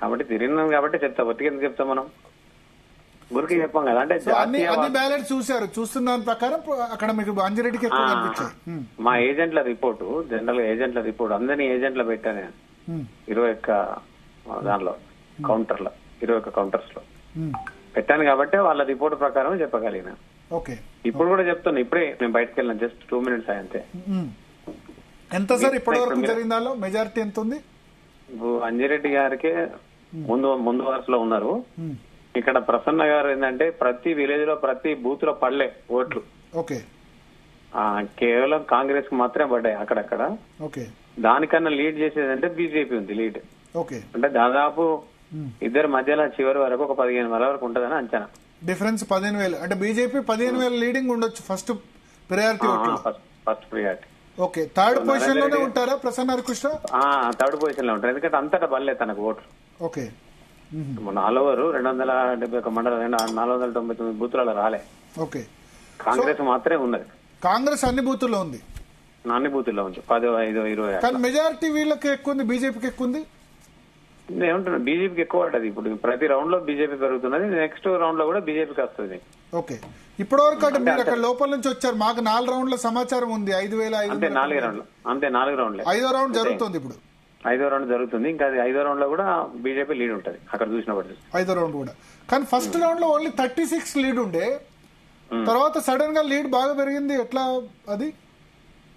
కాబట్టి తిరిగినాం కాబట్టి చెప్తా, ఒట్టికి ఎందుకు చెప్తాం మనం, గురికి చెప్పాం కదా. అంటే అన్ని బ్యాలెట్ చూశారు, చూస్తున్న దాని ప్రకారం అక్కడ మీకు అంజిరెడ్డికి ఎక్కువ కనిపించాయి. మా ఏజెంట్ల రిపోర్టు, జనరల్ ఏజెంట్ల రిపోర్ట్ అందరినీ ఏజెంట్ల పెట్టాను నేను 21 దానిలో కౌంటర్లో, 21 కౌంటర్స్ లో పెట్టాను కాబట్టి వాళ్ళ రిపోర్ట్ ప్రకారం చెప్పగలిగిన. ఇప్పుడు కూడా చెప్తున్నా, ఇప్పుడే నేను బయటకు వెళ్ళిన జస్ట్ 2 minutes అంతే. ఎంత సార్ ఇప్పటి వరకు జరిగిందాలో మెజారిటీ ఎంత ఉంది? అంజిరెడ్డి గారికి ముందు వరుసలో ఉన్నారు. ఇక్కడ ప్రసన్న గారు ఏంటంటే ప్రతి విలేజ్ లో ప్రతి బూత్ లో పడలే ఓట్లు, కేవలం కాంగ్రెస్ కు మాత్రమే పడ్డాయి అక్కడక్కడ. దానికన్నా లీడ్ చేసేదంటే బీజేపీ ఉంది లీడ్. అంటే దాదాపు ఇద్దరి మధ్యలో చివరి వరకు ఒక 15,000 వరకు ఉంటదని అంచనా. డిఫరెన్స్ 15,000 అంటే బీజేపీ 15,000 లీడింగ్ ఉండొచ్చు first priority. First priority. Okay, third position లోనే ఉంటారా ప్రసన్న హరికృష్ణ? థర్డ్ పొజిషన్ లో ఉంటారు, ఎందుకంటే అంతటా పడలేదు తనకు ఓట్లు. ఓకే, ఆల్ ఓవర్ 271 మండలం 499 బూతులలో రాలే. ఓకే, కాంగ్రెస్ మాత్రమే ఉన్నది. కాంగ్రెస్ అన్ని బూతుల్లో ఉంది, అన్ని బూతుల్లో ఉంది 10, 5, 20. కానీ మెజారిటీ వీళ్ళకి ఎక్కువ ఉంది, బీజేపీకి ఎక్కువ ఉంది. ఏమంటున్నా, బీజేపీకి ఎక్కువ పడ్డది. ఇప్పుడు ప్రతి రౌండ్ లో బీజేపీ పెరుగుతున్నది, నెక్స్ట్ రౌండ్ లో కూడా బీజేపీకి వస్తుంది. ఓకే, ఇప్పటి వరకు అంటే మీరు అక్కడ లోపల నుంచి వచ్చారు, మాకు 4 రౌండ్ల సమాచారం ఉంది. 5,000 అంతే, 4 రౌండ్లు అంతే, 4 రౌండ్లే. 5వ రౌండ్ జరుగుతుంది ఇప్పుడు, 5వ రౌండ్ జరుగుతుంది. ఇంకా 5వ రౌండ్ లో కూడా బీజేపీ లీడ్ ఉంటుంది అక్కడ చూసినప్పుడు. 5వ రౌండ్ కూడా, కానీ ఫస్ట్ రౌండ్ లో ఓన్లీ 36 లీడ్ ఉండే, తర్వాత సడన్ గా లీడ్ బాగా పెరిగింది. ఎట్లా అది?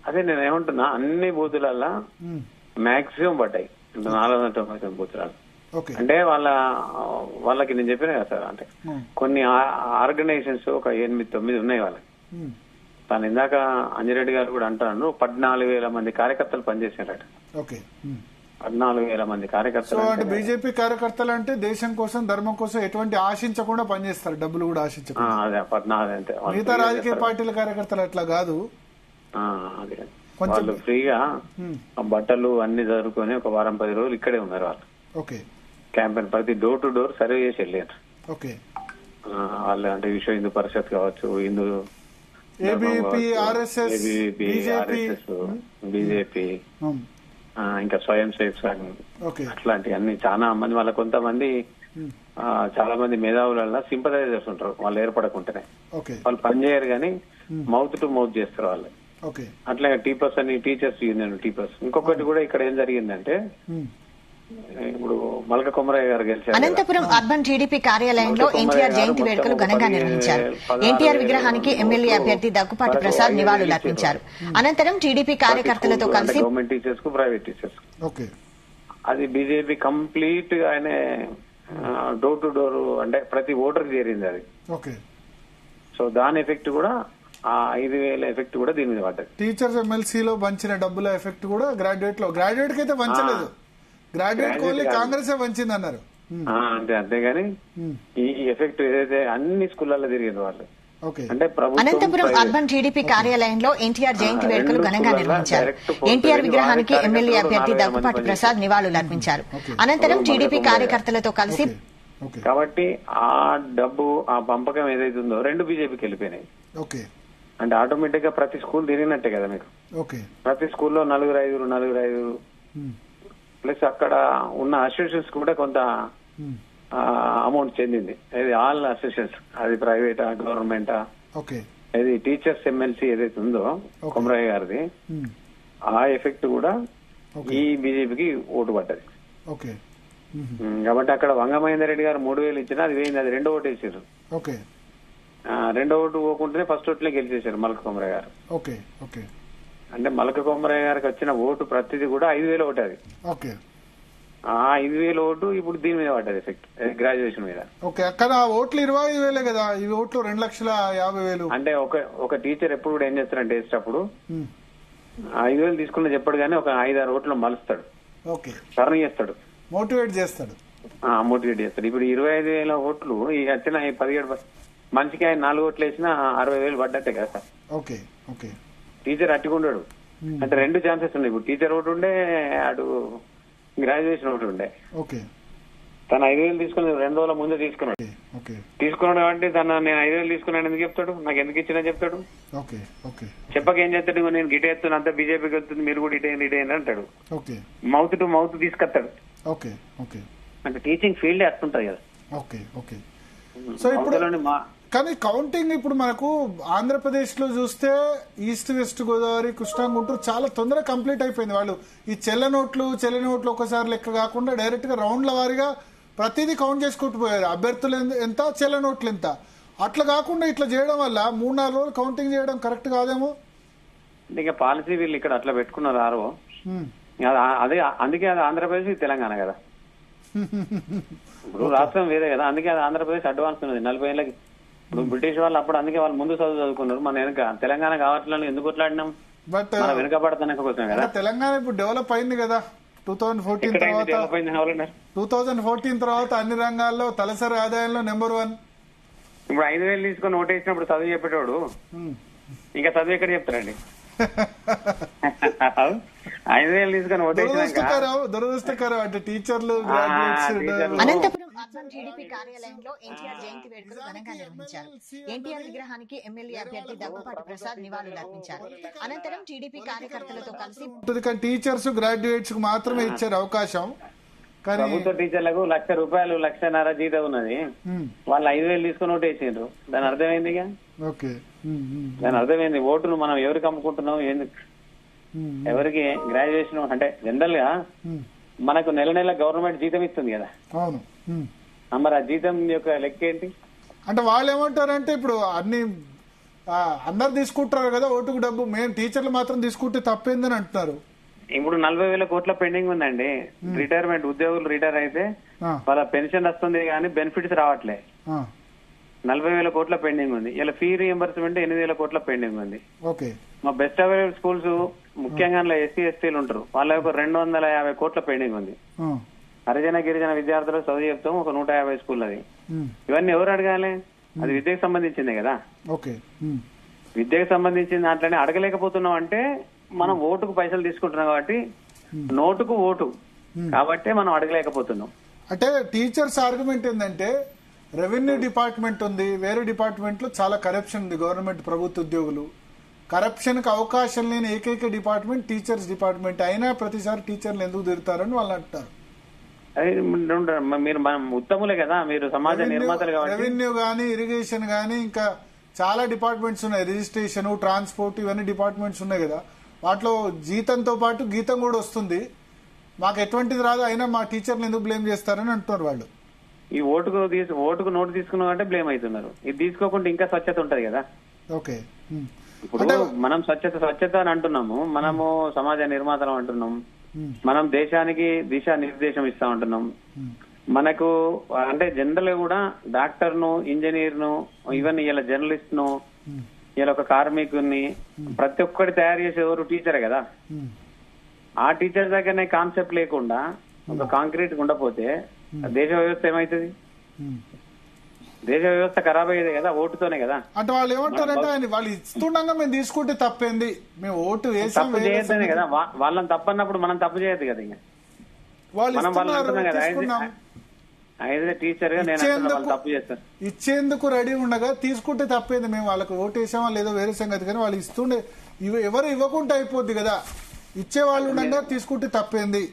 అదే నేను ఏమంటున్నా, అన్ని బూతులల్లా మాక్సిమం పడ్డాయి 499 బూతులలో. అంటే వాళ్ళకి నేను చెప్పిన కదా సార్, అంటే కొన్ని ఆర్గనైజేషన్స్ ఒక 8-9 ఉన్నాయి వాళ్ళకి. తను ఇందాక అంజిరెడ్డి గారు కూడా అంటాను, 14,000 మంది కార్యకర్తలు పనిచేసారట. 14,000 మంది కార్యకర్తలు. అంటే బీజేపీ కార్యకర్తలు అంటే దేశం కోసం, ధర్మం కోసం ఎటువంటి ఆశించకుండా పనిచేస్తారు, డబ్బులు కూడా ఆశించకుండా. అదే 14 అంతే. మిగతా రాజకీయ పార్టీల కార్యకర్తలు అట్లా కాదు, అదే వాళ్ళు ఫ్రీగా బట్టలు అన్ని జరుపుకొని ఒక వారం 10 రోజులు ఇక్కడే ఉన్నారు వాళ్ళు. క్యాంపెయిన్ ప్రతి డోర్ టు డోర్ సర్వే చేసి వెళ్ళారు వాళ్ళు. అంటే విశ్వ హిందూ పరిషత్ కావచ్చు, హిందూ బీజేపీ, ఇంకా స్వయం సేవక్ సంఘ్, అట్లాంటి అన్ని చాలా మంది. వాళ్ళ కొంతమంది చాలా మంది మేధావుల సింపథైజర్స్ ఉంటారు, వాళ్ళు ఏర్పడకుంటేనే వాళ్ళు పనిచేయరు కానీ మౌత్ టు మౌత్ చేస్తారు వాళ్ళు. అట్లా టీపర్స్ అని, టీచర్స్ యూనియన్ టీపర్స్. ఇంకొకటి కూడా ఇక్కడ ఏం జరిగిందంటే, ఇప్పుడు మల్క కొమరయ్య గారు గెలిచారు. అనంతపురం అర్బన్ టీడీపీ కార్యాలయంలో ఎన్టీఆర్ జయంతి వేడుకలు ఘనంగా నిర్వహించారు. ఎన్టీఆర్ విగ్రహానికి ఎమ్మెల్యే అభ్యర్థి దగ్గుపాటి ప్రసాద్ నివాళులర్పించారు. అనంతరం టీడీపీ కార్యకర్తలతో కలిసి గవర్నమెంట్ టీచర్స్ కు, ప్రైవేట్ టీచర్స్ అది బీజేపీ కంప్లీట్ గా ఆయన డోర్ టు డోర్ అంటే ప్రతి ఓటర్ చేరింది అది. సో దాని ఎఫెక్ట్ కూడా, ఆ 5,000 ఎఫెక్ట్ కూడా దీని మీద పడ్డది. టీచర్స్ ఎమ్మెల్సీలో పంచిన డబ్బుల ఎఫెక్ట్ కూడా గ్రాడ్యుయేట్ లో, గ్రాడ్యుయేట్ కి అయితే పంచలేదు, గ్రాడ్యుయేట్ ఓన్లీ కాంగ్రెస్ వంచింది అన్నారు. అంతేగాని ఈ ఎఫెక్ట్ ఏదైతే అన్ని స్కూళ్ళలో తిరిగింది వాళ్ళు. అంటే అనంతపురం అర్బన్ టీడీపీ కార్యాలయంలో ఎన్టీఆర్ జయంతి వేడుకలు ఘనంగా నిర్వహించారు. ఎన్టీఆర్ విగ్రహానికి ఎమ్మెల్యే అభ్యర్థి దగ్గుపాటి ప్రసాద్ నివాళులర్పించారు. అనంతరం టీడీపీ కార్యకర్తలతో కలిసి, కాబట్టి ఆ డబ్బు, ఆ పంపకం ఏదైతుందో 2 బీజేపీకి వెళ్ళిపోయినాయి. అంటే ఆటోమేటిక్ గా ప్రతి స్కూల్ తిరిగినట్టే కదా మీకు. ప్రతి స్కూల్లో 4-5 ప్లస్ అక్కడ ఉన్న అసోసియేషన్స్ కూడా కొంత అమౌంట్ చెందింది. అది ఆల్ అసోసియేషన్స్, అది ప్రైవేటా గవర్నమెంటా, అది టీచర్స్ ఎమ్మెల్సీ ఏదైతే ఉందో కొమరయ్య గారిది, ఆ ఎఫెక్ట్ కూడా ఈ బీజేపీకి ఓటు పడ్డది. కాబట్టి అక్కడ వంగమహేందర్ రెడ్డి గారు 3,000 ఇచ్చినా అది వేయింది, అది 2వ ఓటు వేసారు. 2వ ఓటు పోకుంటేనే ఫస్ట్ ఓట్లే గెలిచేశారు మల్క కొమరయ్య గారు. అంటే మల్క కొమరయ్య గారికి వచ్చిన ఓటు ప్రతిదీ కూడా 5,000 ఓటు. అది ఆ 5,000 ఓటు ఇప్పుడు దీని మీద పడ్డది ఎఫెక్ట్, గ్రాడ్యుయేషన్ మీద. అక్కడ ఓట్లు 25,000 కదా, ఈ ఓట్లు 2,50,000. అంటే ఒక టీచర్ ఎప్పుడు కూడా ఏం చేస్తారంటే వేసేటప్పుడు 5,000 తీసుకున్న చెప్పడు కానీ ఒక 5-6 ఓట్లు మలుస్తాడు, టర్న్ చేస్తాడు, మోటివేట్ చేస్తాడు. ఇప్పుడు 25,000 ఓట్లు ఈ వచ్చిన 17 మనిషికి ఆయన 4 ఓట్లు వేసినా 60,000 పడ్డట్టే కదా సార్. టీచర్ అట్టుకుంటాడు అంటే 2 ఛాన్సెస్ ఉన్నాయి. ఇప్పుడు టీచర్ ఒకటి ఉండే, అటు గ్రాడ్యుయేషన్ ఒకటి ఉండే. తను 5,000 తీసుకుని 2 రోజుల ముందే తీసుకున్నాడు కాబట్టి నేను 5,000 తీసుకున్నాను ఎందుకు చెప్తాడు, నాకు ఎందుకు ఇచ్చినా చెప్తాడు. చెప్పక ఏం చేస్తాడు, నేను గిటే ఎత్తున్నా అంతా బీజేపీకి వస్తుంది, మీరు కూడా ఇటేయండి అంటాడు. మౌత్ టు మౌత్ తీసుకొస్తాడు. అంటే టీచింగ్ ఫీల్డ్ అట్లుంటది కదా. Okay okay. సో ఇప్పుడు కానీ కౌంటింగ్ ఇప్పుడు మనకు ఆంధ్రప్రదేశ్ లో చూస్తే ఈస్ట్ వెస్ట్ గోదావరి, కృష్ణా, గుంటూరు చాలా తొందరగా కంప్లీట్ అయిపోయింది. వాళ్ళు ఈ చెల్ల నోట్లు ఒకసారి లెక్క కాకుండా డైరెక్ట్ గా రౌండ్ల వారీగా ప్రతిదీ కౌంట్ చేసుకుంటూ పోయారు. అభ్యర్థులు ఎంత, చెల్ల నోట్లు ఎంత, అట్లా కాకుండా ఇట్లా చేయడం వల్ల 3-4 రోజులు కౌంటింగ్ చేయడం కరెక్ట్ కాదేమో. ఇంకా పాలసీ వీళ్ళు ఇక్కడ అట్లా పెట్టుకున్నారు ఆరో, అదే అందుకే అది ఆంధ్రప్రదేశ్, తెలంగాణ కదా. ఇప్పుడు రాష్ట్రం వేరే కదా, అందుకే అది ఆంధ్రప్రదేశ్ అడ్వాన్స్ ఉన్నది 40 ఏళ్ళకి. ఇప్పుడు బ్రిటిష్ వాళ్ళు అప్పుడు అందుకే వాళ్ళు ముందు చదువుకున్నారు. మన వెనక తెలంగాణ కావట్లేదు ఎందుకు కొట్లాడినాం, బట్ వెనుకబడతానికి కోసం కదా. తెలంగాణ ఇప్పుడు డెవలప్ అయింది కదా 2014 తర్వాత అన్ని రంగాల్లో తలసరి ఆదాయంలో నెంబర్ 1. ఇప్పుడు 5,000 తీసుకొని ఓటేసినప్పుడు చదువు చెప్పేటోడు ఇంకా చదువు ఎక్కడ చెప్తారండి? 5,000 తీసుకొని దురదృష్టకరం అంటే టీచర్లు. అనంతపురం అర్బన్ టీడీపీ కార్యాలయంలో ఎన్టీఆర్ జయంతి వేడుకలు ఘనంగా నిర్వహించారు. ఎన్టీఆర్ విగ్రహానికి ఎమ్మెల్యే అభ్యర్థి దగ్గుపాటి ప్రసాద్ నివాళులు అర్పించారు. అనంతరం టీడీపీ కార్యకర్తలతో కలిసి టీచర్స్, గ్రాడ్యుయేట్స్ కు మాత్రమే ఇచ్చారు అవకాశం. ప్రభుత్వ టీచర్లకు ₹1,00,000, ₹1,50,000 జీతం ఉన్నది. వాళ్ళు 5,000 తీసుకుని ఓటేసిండ్రు. దాని అర్థమైంది. దాని అర్థమైంది ఓటును మనం ఎవరికి అమ్ముకుంటున్నాం, ఎవరికి గ్రాడ్యుయేషన్ అంటే జనరల్ గా మనకు నెల గవర్నమెంట్ జీతం ఇస్తుంది కదా. అవును. మరి ఆ జీతం యొక్క లెక్క ఏంటి అంటే వాళ్ళు ఏమంటారంటే ఇప్పుడు అందరు తీసుకుంటారు కదా ఓటుకు డబ్బు, మేము టీచర్లు మాత్రం తీసుకుంటే తప్పేందని అంటున్నారు. ఇప్పుడు 40,000 కోట్ల పెండింగ్ ఉందండి. రిటైర్మెంట్ ఉద్యోగులు రిటైర్ అయితే వాళ్ళ పెన్షన్ వస్తుంది కానీ బెనిఫిట్స్ రావట్లే. 40,000 కోట్ల పెండింగ్ ఉంది. ఇలా ఫీ రీఎంబర్స్మెంట్ 8,000 కోట్ల పెండింగ్ ఉంది. మా బెస్ట్ అవైలబుల్ స్కూల్స్ ముఖ్యంగా ఎస్సీ ఎస్టీలు ఉంటారు, వాళ్ళ ఒక 250 కోట్ల పెండింగ్ ఉంది. హరిజన గిరిజన విద్యార్థులకు చదువు చెప్తాం ఒక 150 స్కూల్. అది ఇవన్నీ ఎవరు అడగాలి? అది విద్యకు సంబంధించిందే కదా. విద్యకు సంబంధించిన దాంట్లోనే అడగలేకపోతున్నాం అంటే మనం ఓటుకు పైసలు తీసుకుంటున్నాం కాబట్టి నోటుకు ఓటు కాబట్టి మనం అడగలేకపోతున్నాం. అంటే టీచర్స్ ఆర్గ్యుమెంట్ ఏంటంటే రెవెన్యూ డిపార్ట్మెంట్ ఉంది, వేరే డిపార్ట్మెంట్ లో చాలా కరప్షన్ ఉంది. గవర్నమెంట్ ప్రభుత్వ ఉద్యోగులు కరప్షన్ కి అవకాశం లేని ఏకైక డిపార్ట్మెంట్ టీచర్స్ డిపార్ట్మెంట్. అయినా ప్రతిసారి టీచర్లు ఎందుకు తిరుగుతారని వాళ్ళు అంటారు. మీరు ఉత్తములే కదా, మీరు సమాజ నిర్మాతలు కాబట్టి. రెవెన్యూ గానీ, ఇరిగేషన్ గానీ, ఇంకా చాలా డిపార్ట్మెంట్స్ ఉన్నాయి. రిజిస్ట్రేషన్, ట్రాన్స్పోర్ట్, ఇవన్నీ డిపార్ట్మెంట్స్ ఉన్నాయి కదా. వాటిలో జీతంతో పాటు గీతం కూడా వస్తుంది. మాకు ఎటువంటిది రాదు, అయినా మా టీచర్లు ఎందుకు బ్లేమ్ చేస్తారని అంటున్నారు వాళ్ళు. ఈ ఓటుకు నోటు తీసుకున్నాం అంటే బ్లేమ్ అవుతున్నారు. ఇది తీసుకోకుండా ఇంకా స్వచ్ఛత ఉంటది కదా. ఓకే. ఇప్పుడు మనం స్వచ్ఛత అని అంటున్నాము, మనము సమాజ నిర్మాతలు అంటున్నాం, మనం దేశానికి దిశా నిర్దేశం ఇస్తా ఉంటున్నాం. మనకు అంటే జనరల్ కూడా డాక్టర్ ను, ఇంజనీర్ ను, ఈవెన్ ఇలా జర్నలిస్ట్ ను, ఇలా ఒక కార్మికుని ప్రతి ఒక్కటి తయారు చేసే ఎవరు టీచరే కదా. ఆ టీచర్ దగ్గరనే కాన్సెప్ట్ లేకుండా ఒక కాంక్రీట్ ఉండపోతే దేశ వ్యవస్థ ఏమైతుంది? దేశ వ్యవస్థ ఖరాబ్ అయ్యేది కదా ఓటుతోనే కదా. అంటే వాళ్ళు ఏమంటారంటే వాళ్ళు ఇస్తుండగా మేము తీసుకుంటే తప్పేంది, మేము ఓటు తప్పు చేయొద్దనే కదా. వాళ్ళని తప్పన్నప్పుడు మనం తప్పు చేయొద్దు కదా. ఇంకా మనం వాళ్ళు అంటున్నాం కదా, అయితే టీచర్ గా నేను తప్పు చేస్తాను ఇచ్చేందుకు రెడీ ఉండగా తీసుకుంటే తప్పేంది. మేము వాళ్ళకి ఓటు వేసామా లేదో వేరే సంగతి, కానీ వాళ్ళు ఇస్తుండే ఎవరు ఇవ్వకుండా అయిపోద్ది కదా. ఇచ్చే వాళ్ళు ఉండగా తీసుకుంటే తప్పేంది.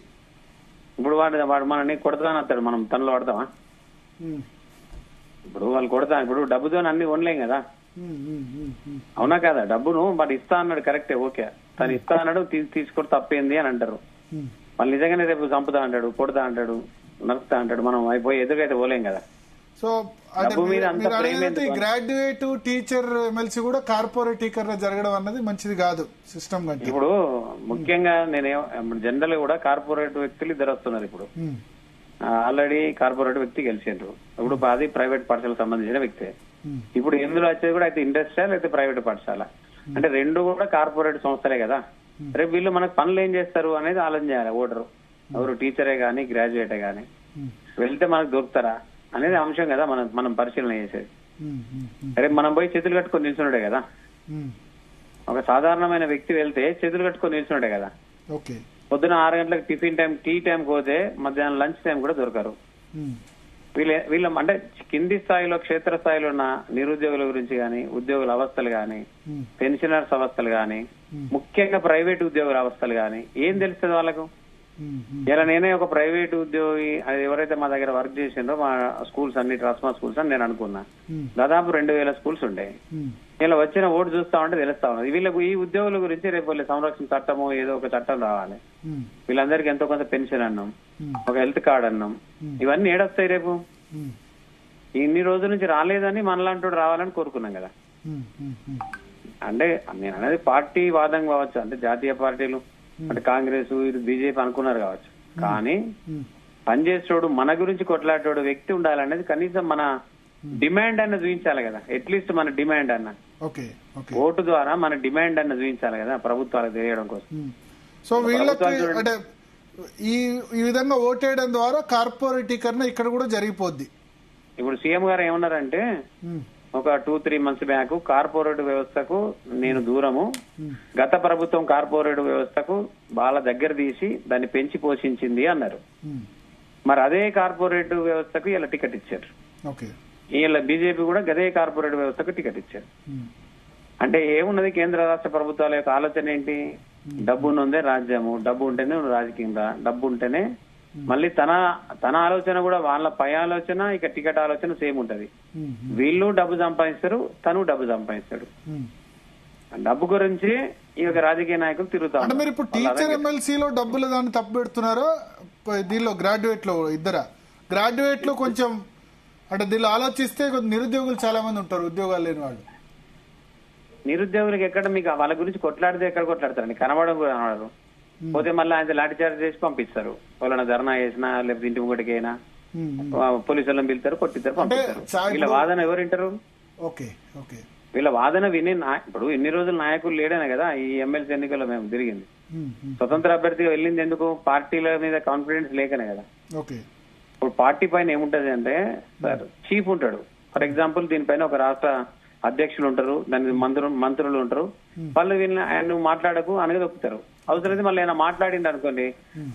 ఇప్పుడు వాడు మనని కొడతానస్తాడు, మనం తనలో పడతామా? ఇప్పుడు వాళ్ళు కొడతా, ఇప్పుడు డబ్బుతో అన్ని కొనలేం కదా. అవునా కదా? డబ్బును వాడు ఇస్తా అన్నాడు, కరెక్టే, ఓకే. తను ఇస్తా అన్నాడు, తీసుకొని తప్పేంది అని అంటారు. వాళ్ళు నిజంగానే రేపు చంపుతా అంటాడు, కొడతా అంటాడు, నరుకుతా అంటాడు, మనం అయిపోయి ఎదురుకైతే పోలేం కదా. సో గ్రాడ్యుయేట్ టీచర్ ఎమ్మెల్సీ కూడా కార్పొరేటీకరణ జరగడం అన్నది మంచిది కాదు సిస్టమ్ కంటే. ఇప్పుడు ముఖ్యంగా జనరల్ కూడా కార్పొరేట్ వ్యక్తులు ఇద్దరు వస్తున్నారు. ఇప్పుడు ఆల్రెడీ కార్పొరేట్ వ్యక్తి గెలిచిండ్రు. ఇప్పుడు అది ప్రైవేట్ పాఠశాలకు సంబంధించిన వ్యక్తే. ఇప్పుడు ఎందులో వచ్చేది కూడా అయితే ఇండస్ట్రియల్ అయితే ప్రైవేట్ పాఠశాల, అంటే రెండు కూడా కార్పొరేట్ సంస్థలే కదా. రేపు వీళ్ళు మనకు పనులు ఏం చేస్తారు అనేది ఆలోచన చేయాలి. ఓటరు ఎవరు టీచరే గానీ గ్రాడ్యుయేటే గానీ వెళ్తే మనకు దొరుకుతారా అనేది అంశం కదా మనం పరిశీలన చేసేది. రేపు మనం పోయి చేతులు కట్టుకొని నిల్చున్నాడే కదా. ఒక సాధారణమైన వ్యక్తి వెళ్తే చేతులు కట్టుకొని నిల్చున్నాడే కదా. పొద్దున 6 గంటలకు టిఫిన్ టైం, టీ టైం పోతే మధ్యాహ్నం లంచ్ టైం కూడా దొరకరు. వీళ్ళ అంటే కింది స్థాయిలో, క్షేత్ర స్థాయిలో ఉన్న నిరుద్యోగుల గురించి గానీ, ఉద్యోగుల అవస్థలు గానీ, పెన్షనర్స్ అవస్థలు గానీ, ముఖ్యంగా ప్రైవేట్ ఉద్యోగుల అవస్థలు గానీ ఏం తెలుస్తుంది వాళ్ళకు? ఇలా నేనే ఒక ప్రైవేట్ ఉద్యోగి, అది ఎవరైతే మా దగ్గర వర్క్ చేసిండ్రో మా స్కూల్స్ అన్ని ట్రాన్స్మా స్కూల్స్ అని నేను అనుకున్నా. దాదాపు 2000 స్కూల్స్ ఉండే. ఇలా వచ్చిన ఓటు చూస్తా ఉంటే తెలుస్తా ఉన్నది వీళ్ళకు ఈ ఉద్యోగుల గురించి రేపు వీళ్ళ సంరక్షణ చట్టము ఏదో ఒక చట్టం రావాలి. వీళ్ళందరికీ ఎంతో కొంత పెన్షన్ అన్నాం, ఒక హెల్త్ కార్డ్ అన్నాం, ఇవన్నీ ఏడొస్తాయి రేపు. ఇన్ని రోజుల నుంచి రాలేదని మనలాంటి రావాలని కోరుకున్నాం కదా. అంటే నేను అనేది పార్టీ వాదం కావచ్చు, అంటే జాతీయ పార్టీలు అంటే కాంగ్రెస్ ఇది బీజేపీ అనుకున్నారు కావచ్చు, కానీ పనిచేసేటోడు మన గురించి కొట్లాడేటోడు వ్యక్తి ఉండాలనేది కనీసం మన డిమాండ్ అన్న చూపించాలి కదా. అట్లీస్ట్ మన డిమాండ్ అన్న ఓటు ద్వారా మన డిమాండ్ అన్న చూపించాలి కదా ప్రభుత్వాలకు తెలియడం కోసం. సో వీళ్ళకి అంటే ఈ విధంగా ఓటేయడం ద్వారా కార్పొరేటీకరణ ఇక్కడ కూడా జరిగిపోద్ది. ఇప్పుడు సీఎం గారు ఏమన్నారంటే ఒక 2-3 months బ్యాక్ కార్పొరేట్ వ్యవస్థకు నేను దూరము, గత ప్రభుత్వం కార్పొరేట్ వ్యవస్థకు వాళ్ళ దగ్గర తీసి దాన్ని పెంచి పోషించింది అన్నారు. మరి అదే కార్పొరేట్ వ్యవస్థకు ఇలా టికెట్ ఇచ్చారు. ఇలా బీజేపీ కూడా గదే కార్పొరేట్ వ్యవస్థకు టికెట్ ఇచ్చారు. అంటే ఏమున్నది కేంద్ర రాష్ట్ర ప్రభుత్వాల యొక్క ఆలోచన ఏంటి? డబ్బు ఉన్నదే రాజ్యము, డబ్బు ఉంటేనే రాజకీయం, డబ్బు ఉంటేనే మళ్ళీ తన ఆలోచన కూడా వాళ్ళ పై ఆలోచన ఇక టికెట్ ఆలోచన సేమ్ ఉంటది. వీళ్ళు డబ్బు సంపాదిస్తారు, తను డబ్బు సంపాదిస్తాడు. డబ్బు గురించి ఈ యొక్క రాజకీయ నాయకులు తిరుగుతారు. అంటే మీరు ఇప్పుడు టీచర్ ఎమ్మెల్సీలో డబ్బులు దాన్ని తప్పు పెడుతున్నారా? దీనిలో గ్రాడ్యుయేట్ లో గ్రాడ్యుయేట్ లో కొంచెం అంటే దీనిలో ఆలోచిస్తే నిరుద్యోగులు చాలా మంది ఉంటారు, ఉద్యోగాలు లేని వాళ్ళు. నిరుద్యోగులకు ఎక్కడ మీకు వాళ్ళ గురించి కొట్లాడితే ఎక్కడ కొట్లాడతారండి? కనబడడం కూడా కనబడరు. పోతే మళ్ళీ ఆయన లాఠీ చార్జ్ చేసి పంపిస్తారు. వాళ్ళని ధర్నా చేసినా లేకపోతే ఇంటి ముంగటికి అయినా పోలీసులను పిలుస్తారు, కొట్టిస్తారు, పంపిస్తారు. వీళ్ళ వాదన ఎవరు వింటారు? వీళ్ళ వాదన విని ఇప్పుడు ఇన్ని రోజులు నాయకులు లేడనే కదా ఈ ఎమ్మెల్సీ ఎన్నికల్లో మేము తిరిగింది. స్వతంత్ర అభ్యర్థిగా వెళ్ళింది ఎందుకు? పార్టీల మీద కాన్ఫిడెన్స్ లేకనే కదా. ఇప్పుడు పార్టీ పైన ఏముంటది అంటే సార్ చీఫ్ ఉంటాడు. ఫర్ ఎగ్జాంపుల్ దీనిపైన ఒక రాష్ట్ర అధ్యక్షులు ఉంటారు, దాని మంత్రులు ఉంటారు. వాళ్ళు వీళ్ళని ఆయన మాట్లాడకు అనేది ఒప్పుతారు. అవసరమైతే మళ్ళీ ఆయన మాట్లాడిండు అనుకోండి,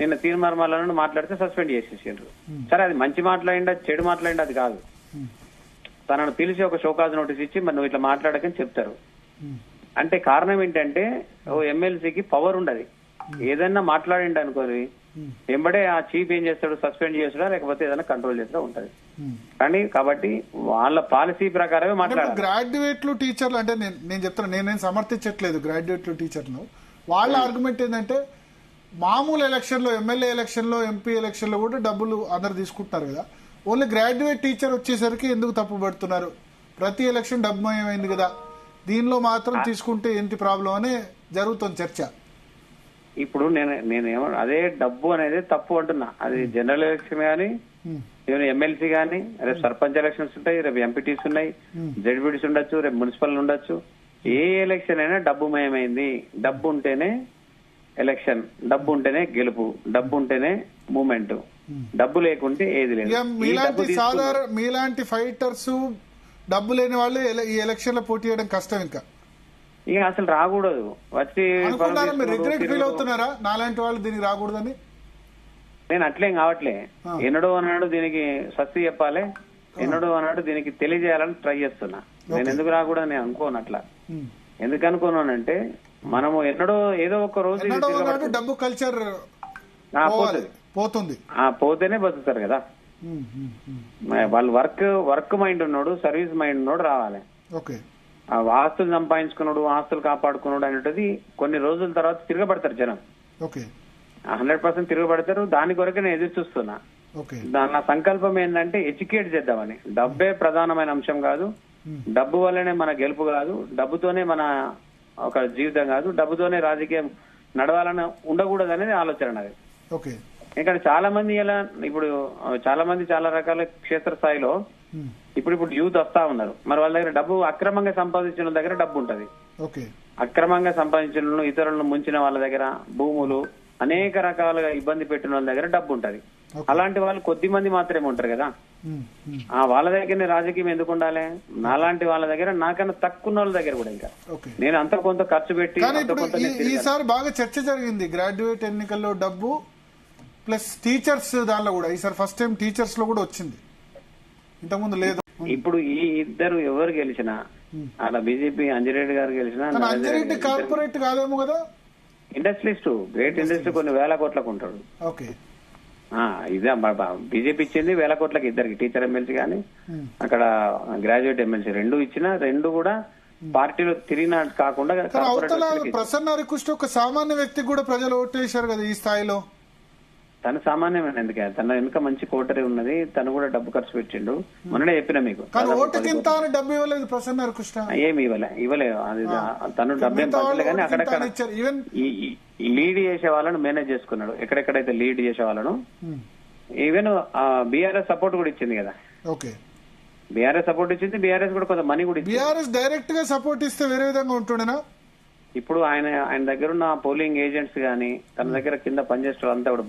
నిన్న తీర్మానాలను మాట్లాడితే సస్పెండ్ చేసేసారు. సరే అది మంచి మాట్లాడిండా చెడు మాట్లాడిండా అది కాదు. తనను పిలిచి ఒక షోకాజ్ నోటీస్ ఇచ్చి మరి నువ్వు ఇట్లా మాట్లాడకని చెప్తారు. అంటే కారణం ఏంటంటే ఓ ఎమ్మెల్సీకి పవర్ ఉండదు. ఏదైనా మాట్లాడిండు అనుకోని వెంబడే ఆ చీఫ్ ఏం చేస్తాడు? సస్పెండ్ చేస్తాడా లేకపోతే ఏదైనా కంట్రోల్ చేస్తా ఉంటది. కానీ కాబట్టి వాళ్ళ పాలసీ ప్రకారమే మాట్లాడాలి. గ్రాడ్యుయేట్లు టీచర్లు అంటే నేను చెప్తాను, నేనేం సమర్థించట్లేదు గ్రాడ్యుయేట్లు టీచర్లు. వాళ్ళ ఆర్గ్యుమెంట్ ఏంటంటే మామూలు ఎలక్షన్ లో, ఎమ్మెల్యే ఎలక్షన్ లో, ఎంపీ ఎలక్షన్ లో కూడా డబ్బులు అందరు తీసుకుంటున్నారు కదా. ఓన్లీ గ్రాడ్యుయేట్ టీచర్ వచ్చేసరికి ఎందుకు తప్పు పెడుతున్నారు? ప్రతి ఎలక్షన్ డబ్బుమయమైంది కదా, దీనిలో మాత్రం తీసుకుంటే ఏంటి ప్రాబ్లం అని జరుగుతుంది చర్చ. ఇప్పుడు నేనేమో అదే డబ్బు అనేది తప్పు అంటున్నా. అది జనరల్ ఎలక్షన్ గానీ, ఎమ్మెల్సీ గానీ, రేపు సర్పంచ్ ఎలక్షన్స్ ఉంటాయి, రేపు ఎంపీటీస్ ఉన్నాయి, జడ్పీటీస్ ఉండొచ్చు, రేపు మున్సిపల్ ఉండొచ్చు. ఏ ఎలక్షన్ అయినా డబ్బుమయమైంది. డబ్బు ఉంటేనే ఎలక్షన్, డబ్బు ఉంటేనే గెలుపు, డబ్బు ఉంటేనే మూమెంట్. డబ్బు లేకుంటే ఏది లేదు. మీలాంటి ఫైటర్స్ డబ్బు లేని వాళ్ళు ఈ ఎలక్షన్ లో పోటీ చేయడం కష్టం. ఇంకా ఇక అసలు రాకూడదు. వచ్చి రిగ్రెట్ ఫీల్ అవుతున్నారా నాలాంటి వాళ్ళు దీనికి రాకూడదని? నేను అట్లేం కావట్లే. ఎన్నడో అన్నాడు దీనికి స్వస్తి చెప్పాలి, ఎన్నడో అన్నాడు దీనికి తెలియజేయాలని ట్రై చేస్తున్నా. నేను ఎందుకు రాకూడదు నేను అనుకోను. అట్లా ఎందుకు అనుకున్నానంటే మనము ఎన్నడో ఏదో ఒక రోజు డబ్బు కల్చర్ పోతుంది, పోతేనే బతుకుతారు కదా. వాళ్ళు వర్క్ మైండ్ ఉన్నాడు, సర్వీస్ మైండ్ ఉన్నాడు రావాలి. ఆస్తులు సంపాదించుకున్నాడు, ఆస్తులు కాపాడుకున్నాడు అనేటిది కొన్ని రోజుల తర్వాత తిరగబడతారు జనం. 100% తిరగబడతారు. దాని కొరకే నేను ఎదురు చూస్తున్నా. నా సంకల్పం ఏంటంటే ఎడ్యుకేట్ చేద్దామని. డబ్బే ప్రధానమైన అంశం కాదు, డబ్బు వల్లనే మన గెలుపు కాదు, డబ్బుతోనే మన ఒక జీవితం కాదు, డబ్బుతోనే రాజకీయం నడవాలని ఉండకూడదు అనేది ఆలోచన అది. ఎందుకంటే చాలా మంది ఇలా ఇప్పుడు చాలా రకాల క్షేత్రస్థాయిలో ఇప్పుడు యూత్ వస్తా ఉన్నారు. మరి వాళ్ళ దగ్గర డబ్బు అక్రమంగా సంపాదించిన దగ్గర డబ్బు ఉంటది. అక్రమంగా సంపాదించిన ఇతరులను ముంచిన వాళ్ళ దగ్గర భూములు, అనేక రకాలుగా ఇబ్బంది పెట్టిన వాళ్ళ దగ్గర డబ్బు ఉంటది. అలాంటి వాళ్ళు కొద్ది మంది మాత్రమే ఉంటారు కదా. వాళ్ళ దగ్గర రాజకీయం ఎందుకు ఉండాలి? నాలాంటి వాళ్ళ దగ్గర, నాకన్నా తక్కువ వాళ్ళ దగ్గర కూడా ఇంకా నేను అంత కొంత ఖర్చు పెట్టి. ఈసారి బాగా చర్చ జరిగింది గ్రాడ్యుయేట్ ఎన్నికల్లో డబ్బు ప్లస్ టీచర్స్ దానిలో కూడా. ఈసారి ఫస్ట్ టైం టీచర్స్ లో కూడా వచ్చింది, ఇంతకుముందు లేదు. ఇప్పుడు ఈ ఇద్దరు ఎవరు గెలిచినా, అలా బీజేపీ అంజిరెడ్డి గారు గెలిచినా, అంజిరెడ్డి కార్పొరేట్ కాదేమో కదా. ఇండస్ట్రియలిస్ట్, గ్రేట్ ఇండస్ట్రీ కొన్ని వేల కోట్లకు ఉంటాడు. ఓకే. ఇదే బీజేపీ ఇచ్చింది వేల కోట్లకి ఇద్దరికి, టీచర్ ఎమ్మెల్సీ కానీ అక్కడ గ్రాడ్యుయేట్ ఎమ్మెల్సీ రెండు ఇచ్చినా రెండు కూడా పార్టీలో తిరిగిన కాకుండా. ప్రసన్న హరికృష్ణ ఒక సామాన్య వ్యక్తికి కూడా ప్రజలు ఓటు వేశారు కదా ఈ స్థాయిలో. తను సామాన్యమైన ఎందుకే, తన వెనుక మంచి కోటరీ ఉన్నది, తను కూడా డబ్బు ఖర్చు పెట్టిండు. మొన్ననే చెప్పిన మీకు. డబ్బు ఇవ్వలేదు ప్రసన్న హరికృష్ణ, ఏమి ఇవ్వలేదు. అది తను డబ్బు ఏం పంచలే కానీ అక్కడక్కడ లీడ్ చేసే వాళ్ళను మేనేజ్ చేసుకున్నాడు. ఎక్కడెక్కడైతే లీడ్ చేసే వాళ్ళను ఈవెన్ బీఆర్ఎస్ సపోర్ట్ కూడా ఇచ్చింది కదా. ఓకే, బీఆర్ఎస్ సపోర్ట్ ఇచ్చింది, బీఆర్ఎస్ కూడా కొంత మనీ కూడా ఇచ్చింది. బీఆర్ఎస్ డైరెక్ట్ గా సపోర్ట్ ఇస్తే వేరే విధంగా ఉంటుండేనా? ఇప్పుడు ఆయన దగ్గర ఉన్న పోలింగ్ ఏజెంట్స్ గానీ, తన దగ్గర కింద పనిచేస్తారు అంతా కూడా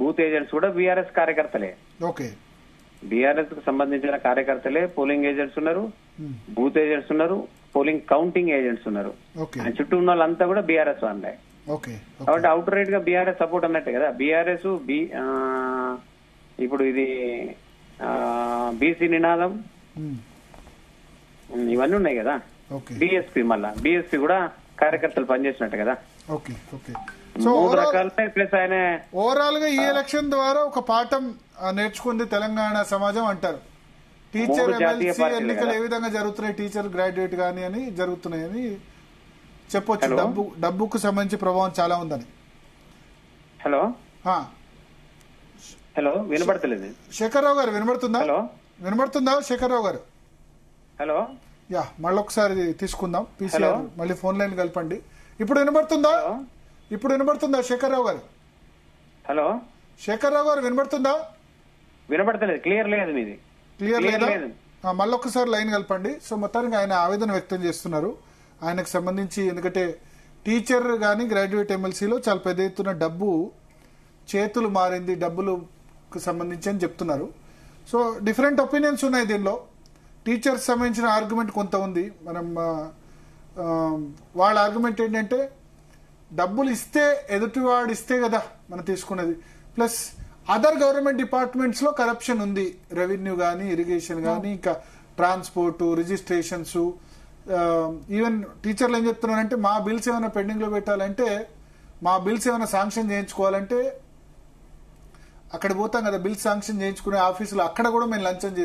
బూత్ ఏజెంట్స్ కూడా బీఆర్ఎస్ కార్యకర్తలే. ఓకే, బీఆర్ఎస్ కు సంబంధించిన కార్యకర్తలే పోలింగ్ ఏజెంట్స్ ఉన్నారు, బూత్ ఏజెంట్స్ ఉన్నారు, పోలింగ్ కౌంటింగ్ ఏజెంట్స్ ఉన్నారు. ఆయన చుట్టూ ఉన్న వాళ్ళంతా కూడా బీఆర్ఎస్ వాళ్ళే. కాబట్టి అవుట్ రైట్ గా బీఆర్ఎస్ సపోర్ట్ అన్నట్టే కదా. బీఆర్ఎస్ ఇప్పుడు ఇది బీసీ నినాదం ఇవన్నీ ఉన్నాయి కదా. బీఎస్పీ మళ్ళా బీఎస్పీ కూడా కార్యకర్తలు పనిచేసినట్టు కదా. మూడు రకాలనే ప్లస్ ఆయన ఓవరాల్ గా ఈ ఎలక్షన్ ద్వారా ఒక పాఠం నేర్చుకుంది తెలంగాణ సమాజం అంటారు. టీచర్ ఎన్నికలు ఏ విధంగా జరుగుతున్నాయి, టీచర్ గ్రాడ్యుయేట్ గానీ అని జరుగుతున్నాయని చెప్పొచ్చు. డబ్బుకు సంబంధించి ప్రభావం చాలా ఉందని. హలో హలో వినపడతలేదు శేఖర్రావు గారు, వినబడుతుందా? హలో వినబడుతుందా శేఖర్రావు గారు? హలో మళ్ళొకసారి తీసుకుందాం. పీసీఆర్ మళ్ళీ ఫోన్ లైన్ కలపండి. ఇప్పుడు వినబడుతుందా? ఇప్పుడు వినబడుతుందా శేఖర్రావు గారు? హలో శేఖర్రావు గారు వినబడుతుందా? వినబడతలేదు, క్లియర్ లేదు మీది. క్లియర్ లేదా? మళ్ళొకసారి లైన్ కలపండి. సో మొత్తానికి ఆయన ఆవేదన వ్యక్తం చేస్తున్నారు ఆయనకు సంబంధించి. ఎందుకంటే టీచర్ గానీ గ్రాడ్యుయేట్ ఎమ్మెల్సీలో చాలా పెద్ద ఎత్తున డబ్బు చేతులు మారింది, డబ్బులకు సంబంధించి అని చెప్తున్నారు. సో డిఫరెంట్ ఒపీనియన్స్ ఉన్నాయి దీనిలో. టీచర్స్ సంబంధించిన ఆర్గ్యుమెంట్ కొంత ఉంది. మనం వాళ్ళ ఆర్గ్యుమెంట్ ఏంటంటే డబ్బులు ఇస్తే ఎదుటివాడు ఇస్తే కదా మనం తీసుకున్నది, ప్లస్ అదర్ గవర్నమెంట్ డిపార్ట్మెంట్స్ లో కరప్షన్ ఉంది. రెవెన్యూ గానీ, ఇరిగేషన్ గానీ, ఇంకా ట్రాన్స్పోర్ట్, రిజిస్ట్రేషన్స్. ఈవెన్ టీచర్లు ఏం చెప్తున్నారంటే మా బిల్స్ ఏమైనా పెండింగ్ లో పెట్టాలంటే, మా బిల్స్ ఏమైనా శాంక్షన్ చేయించుకోవాలంటే అక్కడ పోతాం కదా, బిల్స్ శాంక్షన్ చేయించుకునే ఆఫీసులో అక్కడ కూడా మేము లంచం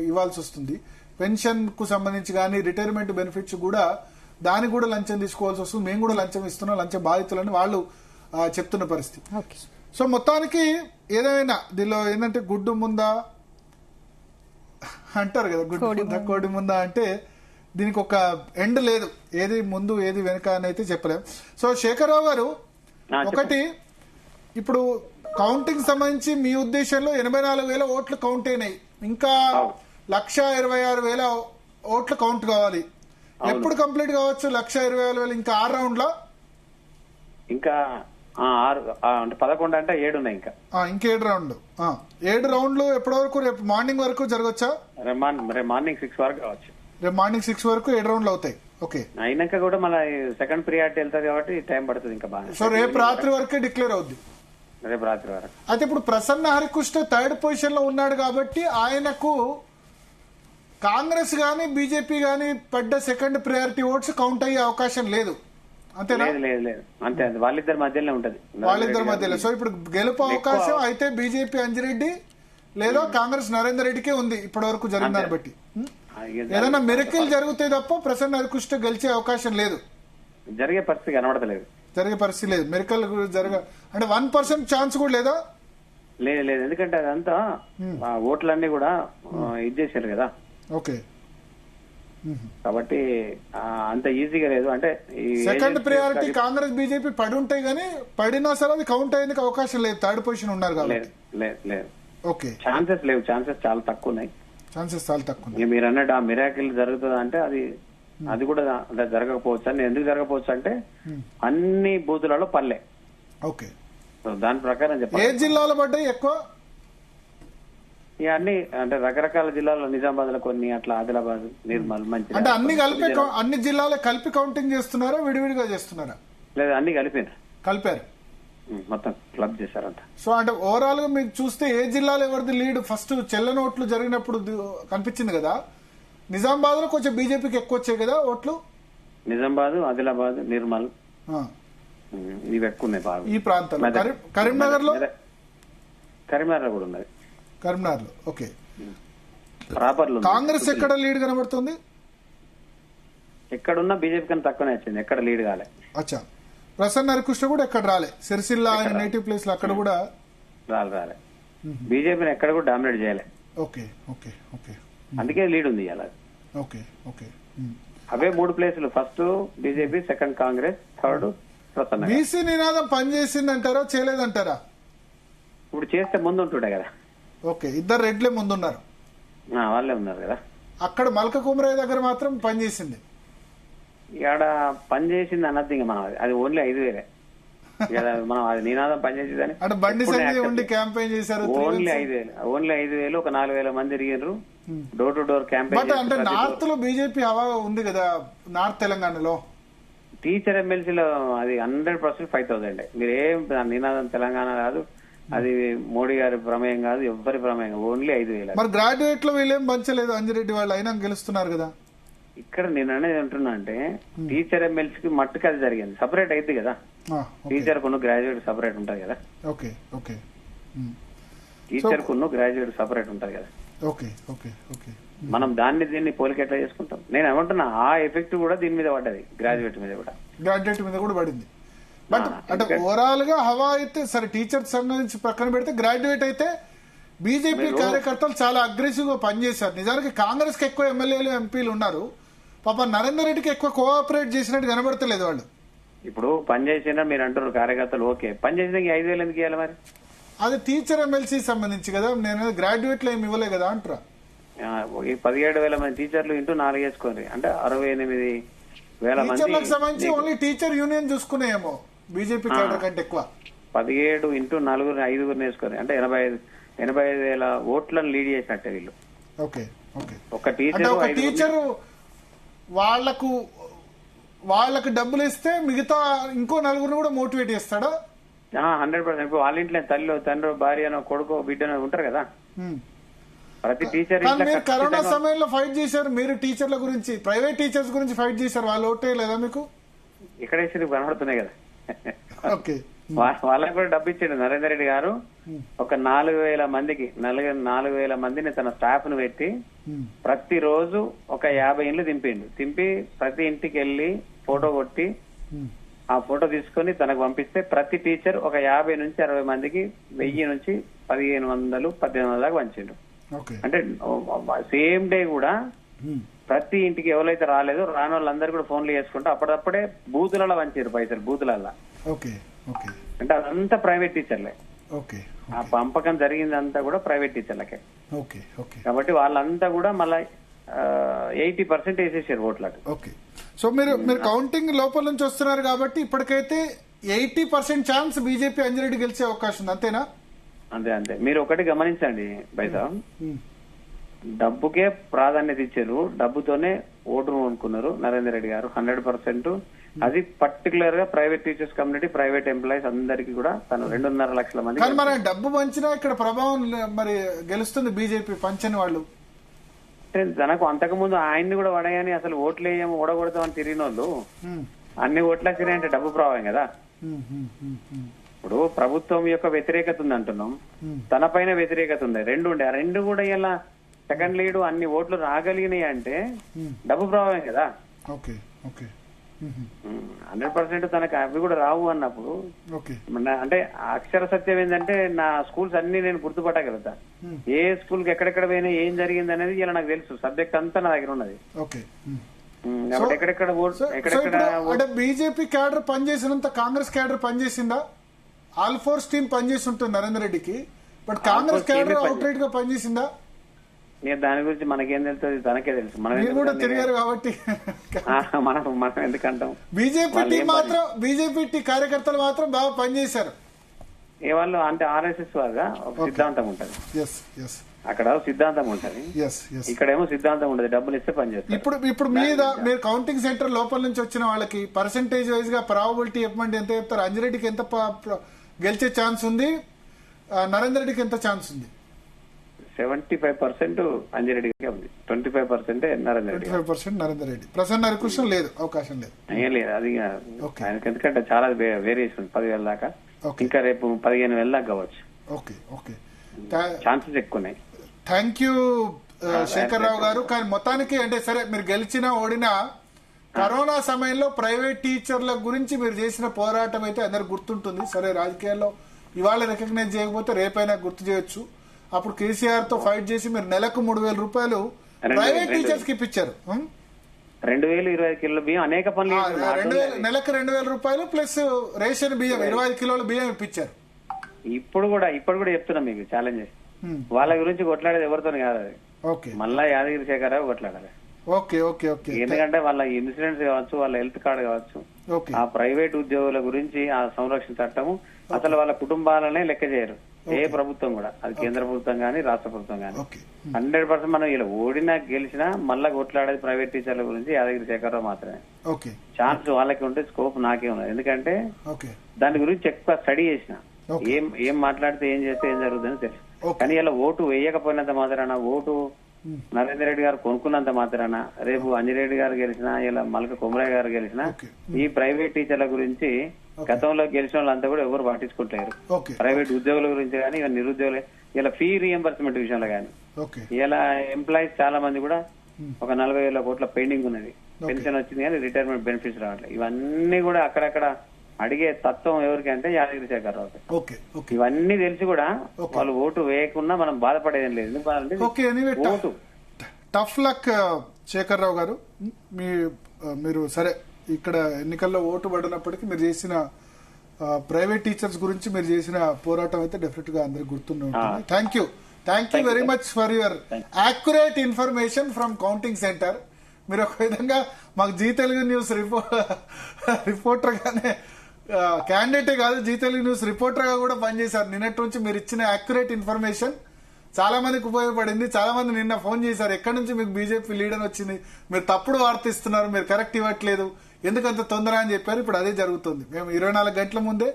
ఇవ్వాల్సి వస్తుంది. పెన్షన్ కు సంబంధించి కానీ, రిటైర్మెంట్ బెనిఫిట్స్ కూడా దానికి కూడా లంచం తీసుకోవాల్సి వస్తుంది. మేము కూడా లంచం ఇస్తున్నాం, లంచ బాధితులని వాళ్ళు చెప్తున్న పరిస్థితి. సో మొత్తానికి ఏదైనా దీనిలో ఏంటంటే గుడ్డు ముందా అంటారు కదా, గుడ్డు ముందా కోడి ముందా అంటే దీనికి ఒక ఎండ్ లేదు. ఏది ముందు ఏది వెనుక అని అయితే చెప్పలేం. సో శేఖర్రావు గారు, ఒకటి ఇప్పుడు కౌంటింగ్ సంబంధించి మీ ఉద్దేశంలో 84,000 ఓట్లు కౌంట్ అయినాయి, ఇంకా 126,000 ఓట్లు కౌంట్ కావాలి. ఎప్పుడు కంప్లీట్ కావచ్చు 126,000? ఇంకా 6 రౌండ్ల? ఇంకా 11 అంటే 7 ఉన్నాయి. ఇంకా 7 రౌండ్లు. 7 రౌండ్లు ఎప్పటి వరకు? రేపు మార్నింగ్ వరకు జరగచ్చా? రేపు మార్నింగ్ 6 వరకు కావచ్చు. రేపు మార్నింగ్ 6 వరకు 7 రౌండ్లు అవుతాయి. ఓకే, అయినాక కూడా మళ్ళీ సెకండ్ ప్రియారిటీ వెళ్తారు కాబట్టి టైం పడుతుంది ఇంకా బాగా. సో రేపు రాత్రి వరకే డిక్లేర్ అవుద్ది. రేపు రాత్రి వరకు. అయితే ఇప్పుడు ప్రసన్న హరికృష్ణ 3rd పొజిషన్ లో ఉన్నాడు కాబట్టి ఆయనకు కాంగ్రెస్ గానీ బీజేపీ గానీ పడ్డ సెకండ్ ప్రియారిటీ ఓట్స్ కౌంట్ అయ్యే అవకాశం లేదు, అంతేనా? లేదు, అంతే. వాళ్ళిద్దరి మధ్యలో ఉంటది, వాళ్ళిద్దరి మధ్యలో. సో ఇప్పుడు గెలుపు అవకాశం అయితే బీజేపీ అంజిరెడ్డి లేదా కాంగ్రెస్ నరేందర్ రెడ్డికే ఉంది ఇప్పటి వరకు జరిగిన దాన్ని బట్టి. ఏదైనా మిరకిల్ జరిగితే తప్ప ప్రసన్న హరికృష్ణ గెలిచే అవకాశం లేదు. జరిగే పరిస్థితి కనబడతలేదు. జరిగే పరిస్థితి లేదు. మిరకల్ అంటే 1% ఛాన్స్ కూడా లేదా? లేదు, ఎందుకంటే అదంతా ఓట్లన్నీ కూడా ఇది చేశారు కదా. ఓకే, కాబట్టి అంత ఈజీగా లేదు. అంటే సెకండ్ ప్రియారిటీ కాంగ్రెస్ బీజేపీ పడి ఉంటాయి కానీ పడినా సరే అది కౌంట్ అయ్యేందుకు అవకాశం లేదు. 3rd పొజిషన్ ఉన్నారు కాబట్టి లేదు. ఓకే, ఛాన్సెస్ లేవు. ఛాన్సెస్ చాలా తక్కువ ఉన్నాయి. మీరు అన్నట్టు ఆ మిరాకిల్ జరుగుతుంది అంటే అది కూడా జరగకపోవచ్చు. అని ఎందుకు జరగకపోవచ్చు అంటే అన్ని బూతులలో పల్లె. ఓకే, దాని ప్రకారం చెప్పాలి. ఏ జిల్లాలో పడ్డాయి ఎక్కువ? అన్ని అంటే రకరకాల జిల్లాలో, నిజామాబాద్ లో కొన్ని, అట్లా ఆదిలాబాద్, నిర్మల్, మంచి అంటే అన్ని జిల్లాలో కలిపి కౌంటింగ్ చేస్తున్నారా, విడివిడిగా చేస్తున్నారా? లేదు, అన్ని కలిపారు, మొత్తం క్లబ్ చేశారంట. సో అంటే ఓవరాల్ గా మీరు చూస్తే ఏ జిల్లాలో ఎవరిది లీడ్? ఫస్ట్ చెల్లని ఓట్లు జరిగినప్పుడు కనిపించింది కదా, నిజామాబాద్ లో కొంచెం బీజేపీకి ఎక్కువ వచ్చాయి కదా ఓట్లు. నిజామాబాద్, ఆదిలాబాద్, నిర్మల్, ఇవి ఎక్కువ ఉన్నాయి బాగా ఈ ప్రాంతంలో. కరీంనగర్ లో కూడా ఉన్నది. కరీంనగర్ లో ఓకే. ప్రాపర్ లో కాంగ్రెస్ ఎక్కడ లీడ్ కనబడుతుంది? ఎక్కడున్నా బీజేపీ కన్నా తక్కువనే వచ్చింది, ఎక్కడ లీడ్ కాలే. అచ్చా, ప్రసన్న హరికృష్ణ కూడా ఎక్కడ రాలే, సిరిసిల్ల ఆయన నేటివ్ ప్లేస్ లో అక్కడ కూడా రాలే. బీజేపీని ఎక్కడ కూడా డామినేట్ చేయలే. ఓకే ఓకే ఓకే, అందుకే లీడ్ ఉంది అలా. Okay okay. అవే 3 ప్లేసులు, first BJP, second Congress, third Prasanna. BC నినాదం పనిచేసిందంటారా చేయలేదంటారా? ఇప్పుడు చేస్తే ముందు ఉంటుండే కదా. ఓకే, ఇద్దరు రెడ్లే ముందున్నారు, వాళ్ళే ఉన్నారు కదా. అక్కడ మల్క కుమరయ్య దగ్గర మాత్రం పనిచేసింది. ఇక్కడ పనిచేసింది అన్నది ఇంకా మనం అది ఓన్లీ 5,000 మనం అది నినాదం పనిచేసేదని అంటే బండి సంజయ్ ఉండి క్యాంపెయిన్ చేశారు. ఓన్లీ 5,000 ఒక 4,000 మంది తిరిగారు డోర్ టు డోర్ క్యాంపెయిన్. అంటే నార్త్ లో బీజేపీ హవా ఉంది కదా, నార్త్ తెలంగాణలో. టీచర్ ఎమ్మెల్సీలో అది 100% 5,000. మీరేం నినాదం తెలంగాణ కాదు, అది మోడీ గారి ప్రమేయం కాదు, ఎవరి ప్రమేయం, ఓన్లీ 5,000. మరి గ్రాడ్యుయేట్ లో వీళ్ళేం పంచలేదు, అంజిరెడ్డి వాళ్ళు అయినా గెలుస్తున్నారు కదా. ఇక్కడ నేను అనేది అంటున్నా అంటే టీచర్ ఎమ్మెల్సీకి మట్టుకు అది జరిగింది, సపరేట్ అయితే కదా. టీచర్ కును గ్రాడ్యుయేట్ సపరేట్ ఉంటది కదా. Okay okay. టీచర్ కును గ్రాడ్యుయేట్ సపరేట్ ఉంటది కదా. Okay okay okay. మనం దీన్ని పోలిక ఎట్లా చేసుకుంటాం? నేను ఏమంటున్నా ఆ ఎఫెక్ట్ కూడా దీని మీద పడ్డది, గ్రాడ్యుయేట్ మీద కూడా పడింది. బట్ అంటే ఓవరాల్ గా హవా అయితే సరే, టీచర్ సంబంధించి పక్కన పెడితే గ్రాడ్యుయేట్ అయితే బీజేపీ కార్యకర్తలు చాలా అగ్రెసివ్ గా పనిచేశారు. నిజానికి కాంగ్రెస్ కి ఎక్కువ ఎమ్మెల్యేలు ఎంపీలు ఉన్నారు, పాప నరేందర్ రెడ్డికి ఎక్కువ కోఆపరేట్ చేసినట్టు కనబడతలేదు వాళ్ళు. ఇప్పుడు పనిచేసినా మీరు అంటారు కార్యకర్తలు, ఓకే పనిచేసిన 5,000 ఎందుకు ఇవ్వాలి మరి? అది టీచర్ ఎమ్మెల్సీ సంబంధించి కదా, నేను గ్రాడ్యుయేట్ లో ఏమి ఇవ్వలే కదా అంటారా. 17,000 మంది టీచర్లు ఇంటూ 4 వేసుకోండి అంటే 68,000 మంది. టీచర్లకు సంబంధించి ఓన్లీ టీచర్ యూనియన్ చూసుకునేమో బీజేపీ కేడర్ కంటే ఎక్కువ. 17 ఇంటూ 4 5 వేసుకొని అంటే 85,000 ఓట్లను లీడ్ చేసినట్టే వీళ్ళు. Okay okay. ఒక టీచరు వాళ్ళకు డబ్బులు ఇస్తే మిగతా ఇంకో 4 కూడా మోటివేట్ చేస్తాడా? 100%. ఇప్పుడు వాళ్ళ ఇంట్లో తండ్రి భార్య కొడుకు బిడ్డ ఉంటారు కదా ప్రతి టీచర్. మీరు కరోనా సమయంలో ఫైట్ చేశారు, మీరు టీచర్ల గురించి, ప్రైవేట్ టీచర్స్ గురించి ఫైట్ చేశారు, వాళ్ళు ఓటే లేదా మీకు? ఇక్కడేసి కనబడుతున్నాయి కదా. ఓకే, వాళ్ళకి కూడా డబ్బు ఇచ్చాడు నరేందర్ రెడ్డి గారు. ఒక 4,000 మందికి 4,000 మందిని తన స్టాఫ్ ను పెట్టి ప్రతిరోజు ఒక 50 ఇండ్లు దింపి ప్రతి ఇంటికి వెళ్లి ఫోటో కొట్టి ఆ ఫోటో తీసుకుని తనకు పంపిస్తే ప్రతి టీచర్ ఒక 50 నుంచి 60 మందికి 1000 నుంచి 1,500 1,800 దాకా పంచిండు. అంటే సేమ్ డే కూడా ప్రతి ఇంటికి ఎవరైతే రాలేదో రాని వాళ్ళందరూ కూడా ఫోన్లు చేసుకుంటూ అప్పుడప్పుడే బూతులలో పంచారు పైసలు, బూతులలో. అంటే అదంతా ప్రైవేట్ టీచర్లే. ఆ పంపకం జరిగిందంతా కూడా ప్రైవేట్ టీచర్లకే. కాబట్టి వాళ్ళంతా కూడా మళ్ళీ 80% వేసేసారు ఓట్లకు. ఓకే, సో మీరు కౌంటింగ్ లోపల నుంచి వస్తున్నారు కాబట్టి ఇప్పటికైతే 80% ఛాన్స్ బీజేపీ అంజిరెడ్డి గెలిచే అవకాశం ఉంది, అంతేనా? అంతే. మీరు ఒకటి గమనించండి బైసా, డబ్బుకే ప్రాధాన్యత ఇచ్చారు, డబ్బుతోనే ఓటు అనుకున్నారు నరేందర్ రెడ్డి గారు 100%. అది పర్టికులర్ గా private teachers community, private employees అందరికి కూడా తను 2.5 లక్షల మంది. కానీ మరి డబ్బు పంచినా ఇక్కడ ప్రభావం మరి గెలుస్తుంది బీజేపీ పంచని వాళ్ళు. తనకు అంతకుముందు ఆయన్ని కూడా వడగాని అసలు ఓట్లు వేయము ఓడగొడతామని తిరిగిన వాళ్ళు అన్ని ఓట్లు వచ్చినాయంటే డబ్బు ప్రభావం కదా. ఇప్పుడు ప్రభుత్వం యొక్క వ్యతిరేకత ఉంది అంటున్నాం, తన పైన వ్యతిరేకత ఉంది, రెండు కూడా ఇలా సెకండ్ లీడ్ అన్ని ఓట్లు రాగలిగినాయి అంటే డబ్బు ప్రభావం కదా. 100% తనకు అవి కూడా రావు అన్నప్పుడు అంటే అక్షర సత్యం ఏంటంటే నా స్కూల్స్ అన్ని నేను గుర్తుపట్టగలుగుతా, ఏ స్కూల్ కి ఎక్కడెక్కడ పోయినా ఏం జరిగింది అనేది ఇలా నాకు తెలుసు, సబ్జెక్ట్ అంతా నా దగ్గర ఉన్నది. అంటే బీజేపీ క్యాడర్ పనిచేసినంత కాంగ్రెస్ క్యాడర్ పనిచేసిందా? ఆల్ ఫోర్స్ టీమ్ పనిచేసి ఉంటుంది నరేందర్ రెడ్డికి, but Congress cadre out right గా పనిచేసిందా? దాని గురించి మనకేం తెలుస్తుంది, తనకే తెలుసు. మనం కూడా తిరిగారు కాబట్టి మనం ఎందుకంటాం. బీజేపీ కార్యకర్తలు మాత్రం బాగా పనిచేశారు. ఏ వాళ్ళు అంటే ఆర్ఎస్ఎస్ వాగా ఒక సిద్ధాంతం ఉంటది, అక్కడ సిద్ధాంతం ఉంటది, ఇక్కడేమో సిద్ధాంతం ఉంటది, డబ్బులు ఇస్తే పనిచేస్తారు. ఇప్పుడు మీరు కౌంటింగ్ సెంటర్ లోపల నుంచి వచ్చిన వాళ్ళకి పర్సెంటేజ్ వైజ్ గా ప్రాబబిలిటీ చెప్పండి, ఎంత చెప్తారు? అంజిరెడ్డికి ఎంత గెలిచే ఛాన్స్ ఉంది, నరేందర్ రెడ్డికి ఎంత ఛాన్స్ ఉంది? 75% అంజిరెడ్డి గారికి ఉంది, 25% నరేందర్ రెడ్డి. 25% నరేందర్ రెడ్డి. ప్రసన్న హరికృష్ణ లేదు, అవకాశం లేదు. ఏం లేదు అది ఆయనకి, ఎందుకంటే చాలా వేరియేషన్ 10,000 దాకా, ఇంకా రేపు 15,000 దాకా కావచ్చు. ఓకే ఓకే, ఛాన్సెస్ ఎక్కువ ఉన్నాయి. థ్యాంక్ యూ శేఖర్ రావు గారు. కానీ మొత్తానికి అంటే సరే, మీరు గెలిచినా ఓడినా కరోనా సమయంలో ప్రైవేట్ టీచర్ల గురించి మీరు చేసిన పోరాటం అయితే అందరికి గుర్తుంటుంది. సరే, రాజకీయాల్లో ఇవాళ రికగ్నైజ్ చేయకపోతే రేపైనా గుర్తు చేయొచ్చు. అప్పుడు కేసీఆర్ తో ఫైట్ చేసి మీరు నెలకు 3,000 రూపాయలు ప్రైవేట్ టీచర్స్ కి ఇప్పించారు. 2,025 కిలోల బియ్యం, అనేక పనులు, నెలకు 2,000 రూపాయలు ప్లస్ రేషన్ బియ్యం 25 కిలోల బియ్యం ఇప్పించారు. ఇప్పుడు కూడా చెప్తున్నా మీకు ఛాలెంజ్, వాళ్ళ గురించి కొట్లాడేది ఎవరితో కాదు, అది మళ్ళా Yadagiri Shekhar Rao కొట్లాడాలి. Okay okay okay, ఎందుకంటే వాళ్ళ ఇన్సూరెన్స్ కావచ్చు, వాళ్ళ హెల్త్ కార్డు కావచ్చు, ఆ ప్రైవేట్ ఉద్యోగుల గురించి ఆ సంరక్షణ చట్టము అసలు వాళ్ళ కుటుంబాలనే లెక్క చేయరు ఏ ప్రభుత్వం కూడా, అది కేంద్ర ప్రభుత్వం గానీ రాష్ట్ర ప్రభుత్వం గానీ. 100% మనం ఇలా ఓడినా గెలిచినా మళ్ళా కొట్లాడేది ప్రైవేట్ టీచర్ల గురించి యాదగిరి శేఖర్ రావు మాత్రమే. ఛాన్స్ వాళ్ళకి ఉంటే స్కోప్ నాకే ఉన్నది, ఎందుకంటే దాని గురించి ఎక్కువ స్టడీ చేసిన, ఏం మాట్లాడితే ఏం చేస్తే ఏం జరుగుతుందని తెలుసు. కానీ ఇలా ఓటు వేయకపోయినంత మాత్రాన, ఓటు నరేందర్ రెడ్డి గారు కొనుక్కున్నంత మాత్రాన రేపు అంజిరెడ్డి గారు గెలిచినా, ఇలా మల్క కొమరయ్య గారు గెలిచినా ఈ ప్రైవేట్ టీచర్ల గురించి గతంలో గెలిచిన వాళ్ళంతా కూడా ఎవరు పట్టించుకుంటారు. ప్రైవేట్ ఉద్యోగుల గురించి కానీ, ఇలా నిరుద్యోగులు, ఇలా ఫీ రీఎంబర్స్మెంట్ విషయంలో కానీ, ఇలా ఎంప్లాయీస్ చాలా మంది కూడా ఒక 40,000 కోట్ల పెండింగ్ ఉన్నది, పెన్షన్ వచ్చింది కానీ రిటైర్మెంట్ బెనిఫిట్స్ రావట్లేదు. ఇవన్నీ కూడా అక్కడక్కడ అడిగే తత్వం ఎవరికి అంటే యాదగిరి శేఖర్ రావు. ఇవన్నీ తెలిసి కూడా వాళ్ళు ఓటు వేయకుండా మనం బాధపడేది లేదు. Vote tough luck Shekhar Rao గారు, మీరు సరే ఇక్కడ ఎన్నికల్లో ఓటు పడినప్పటికీ మీరు చేసిన ప్రైవేట్ టీచర్స్ గురించి మీరు చేసిన పోరాటం అయితే డెఫినెట్ గా అందరికి గుర్తుండే ఉంటుంది. Thank you very much for your accurate information from counting centre. మీరు ఒక విధంగా మాకు జీ తెలుగు న్యూస్ రిపోర్టర్ గానే క్యాండిడేటే కాదు, జీ తెలుగు న్యూస్ రిపోర్టర్ గా కూడా పనిచేశారు. నిన్నటి నుంచి మీరు ఇచ్చిన యాక్యురేట్ ఇన్ఫర్మేషన్ చాలా మందికి ఉపయోగపడింది. చాలా మంది నిన్న ఫోన్ చేశారు, ఎక్కడి నుంచి మీకు బీజేపీ లీడర్ వచ్చింది, మీరు తప్పుడు వార్త ఇస్తున్నారు, మీరు కరెక్ట్ ఇవ్వట్లేదు, ఎందుకంత తొందర అని చెప్పారు. ఇప్పుడు అదే జరుగుతుంది. మేము 24 గంటల ముందే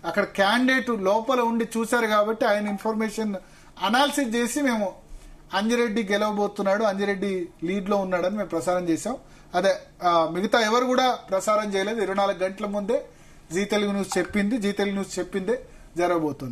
అక్కడ క్యాండిడేట్ లోపల ఉండి చూశారు కాబట్టి ఆయన ఇన్ఫర్మేషన్ అనాలిసిస్ చేసి మేము అంజిరెడ్డి గెలవబోతున్నాడు, అంజిరెడ్డి లీడ్ లో ఉన్నాడని మేము ప్రసారం చేశాం. అదే మిగతా ఎవరు కూడా ప్రసారం చేయలేదు. 24 గంటల ముందే జీ తెలుగు న్యూస్ చెప్పిందే జరగబోతుంది.